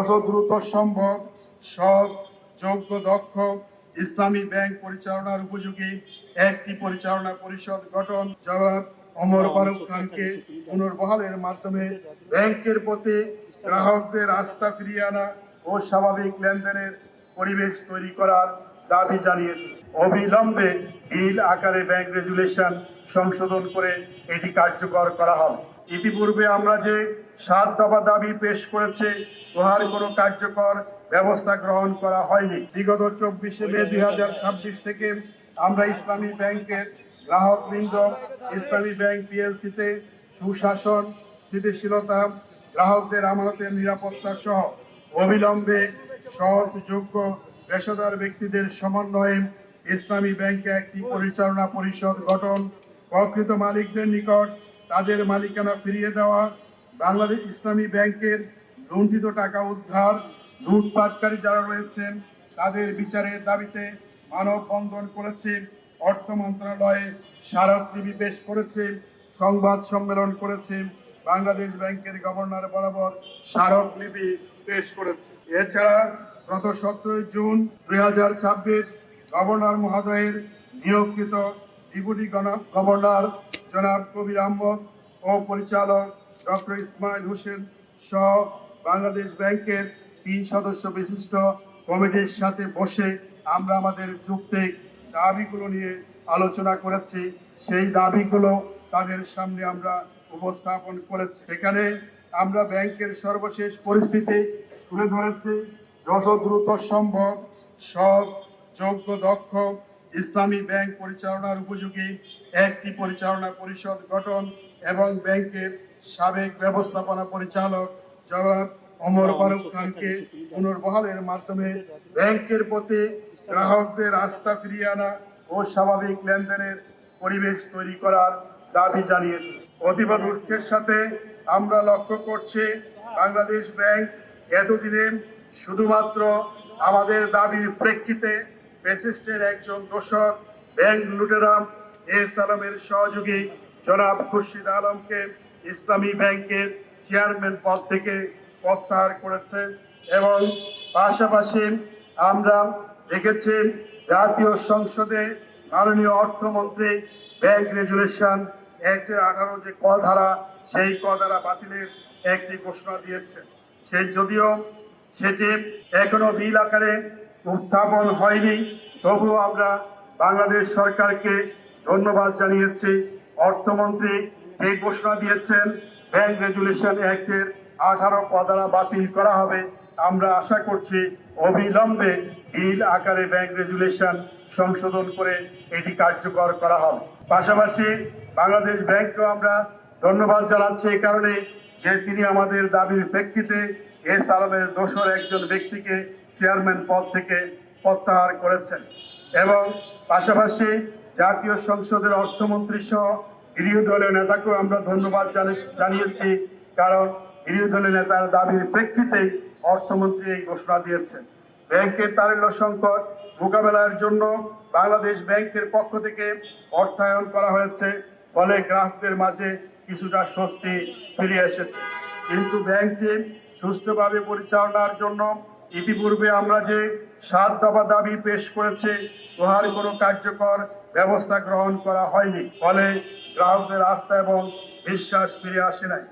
যত দ্রুত সম্ভব সৎ, যোগ্য, দক্ষ ইসলামী ব্যাংক পরিচালনার উপযোগী একটি পরিচালনা পরিষদ গঠন। জনাব ওমর ফারুক খানকে পুনর্বহালের মাধ্যমে ব্যাংকের প্রতি গ্রাহকদের আস্থা ফিরিয়ে আনা ও স্বাভাবিক লেনদেনের পরিবেশ তৈরি করার দাবি জানিয়েছে। অবিলম্বে বিল আকারে ব্যাংক রেগুলেশন সংশোধন করে এটি কার্যকর করা হবে। ইতিপূর্বে আমরা যে 7 দফা দাবি পেশ করেছে, উহার কোনো কার্যকর ব্যবস্থা গ্রহণ করা হয়নি। বিগত 24 মে 2026 থেকে আমরা ইসলামী ব্যাংকের গ্রাহকবৃন্দ ইসলামী ব্যাংক পিএলসিতে সুশাসন, স্থিতিশীলতা, গ্রাহকদের আমানতের নিরাপত্তা সহ অবিলম্বে সৎ, যোগ্য, পেশাদার ব্যক্তিদের সমন্বয়ে ইসলামী ব্যাংকে একটি পরিচালনা পরিষদ গঠন, প্রকৃত মালিকদের নিকট তাদের মালিকানা ফিরিয়ে দেওয়া, বাংলাদেশ ইসলামী ব্যাংকের লুণ্ঠিত টাকা উদ্ধার, লুটপাটকারী যারা রয়েছেন তাদের বিচারের দাবিতে মানববন্ধন করেছে, অর্থ মন্ত্রণালয়ে স্মারকলিপি পেশ করেছে, সংবাদ সম্মেলন করেছে, বাংলাদেশ ব্যাংকের গভর্নর বরাবর স্মারকলিপি পেশ করেছে। এছাড়া গত 17 জুন 2026 গভর্নর মহোদয়ের নিয়োগকৃত ডেপুটি গভর্নর জনাব কবির আহমদ ও পরিচালক ডক্টর ইসমাইল হোসেন সহ বাংলাদেশ ব্যাংকের 3 সদস্য বিশিষ্ট কমিটির সাথে বসে আমরা আমাদের যৌক্তিক দাবিগুলো নিয়ে আলোচনা করেছি। সেই দাবিগুলো তাদের সামনে আমরা উপস্থাপন করেছি। এখানে আমরা ব্যাংকের সর্বশেষ পরিস্থিতি তুলে ধরেছি। যত দ্রুত সম্ভব সৎ, যোগ্য, দক্ষ ইসলামী ব্যাংক পরিচালনার উপযোগী একটি পরিচালনা পরিষদ গঠন এবং ব্যাংকের সাবেক ব্যবস্থাপনা পরিচালক জনাব ওমর ফারুক খানকে পুনর্বহালের মাধ্যমে ব্যাংকের প্রতি গ্রাহকদের আস্থা ফিরিয়ে আনা ও স্বাভাবিক লেনদেনের পরিবেশ তৈরি করার দাবি জানিয়েছে। অতীব দুঃখের সাথে আমরা লক্ষ্য করছি, বাংলাদেশ ব্যাংক এতদিনে শুধুমাত্র আমাদের দাবির প্রেক্ষিতে ফ্যাসিস্টের একজন দোসর ব্যাংক লুটেরাম এস আলমের সহযোগী জনাব খুরশিদ আলমকে ইসলামী ব্যাংকের চেয়ারম্যান পদ থেকে প্রত্যাহার করেছে এবং পাশাপাশি আমরা দেখেছি জাতীয় সংসদে মাননীয় অর্থমন্ত্রী ব্যাংক রেগুলেশন অ্যাক্টের 18 যে ক ধারা, সেই ক ধারা বাতিলের একটি ঘোষণা দিয়েছে। যদিও সেটি এখনো বিল আকারে উত্থাপন হয়নি, তবুও আমরা বাংলাদেশ সরকারকে ধন্যবাদ জানিয়েছি। অর্থমন্ত্রী যে ঘোষণা দিয়েছেন ব্যাংক রেগুলেশন অ্যাক্টের 18 ক ধারা বাতিল করা হবে, আমরা আশা করছি অবিলম্বে বিল আকারে ব্যাংক রেগুলেশন সংশোধন করে এটি কার্যকর করা হবে। পাশাপাশি বাংলাদেশ ব্যাংককেও আমরা ধন্যবাদ জানাচ্ছি এই কারণে যে তিনি আমাদের দাবির প্রেক্ষিতে এস আলমের দোসর একজন ব্যক্তিকে চেয়ারম্যান পদ থেকে প্রত্যাহার করেছেন এবং পাশাপাশি জাতীয় সংসদের অর্থমন্ত্রী সহ বিরোধী দলীয় নেতাকেও আমরা ধন্যবাদ জানিয়েছি, কারণ বিরোধী দলীয় নেতার দাবির প্রেক্ষিতেই অর্থমন্ত্রী এই ঘোষণা দিয়েছেন। ব্যাংকের তারল্য সংকট মোকাবেলার জন্য বাংলাদেশ ব্যাংকের পক্ষ থেকে অর্থায়ন করা হয়েছে, ফলে গ্রাহকদের মাঝে কিছুটা স্বস্তি ফিরে এসেছে। কিন্তু ব্যাংকটি সুষ্ঠুভাবে পরিচালনার জন্য ইতিপূর্বে আমরা যে 7 দফা দাবি পেশ করেছি, উহার কোনো কার্যকর ব্যবস্থা গ্রহণ করা হয়নি, ফলে গ্রাহকদের আস্থা এবং বিশ্বাস ফিরে আসে নাই।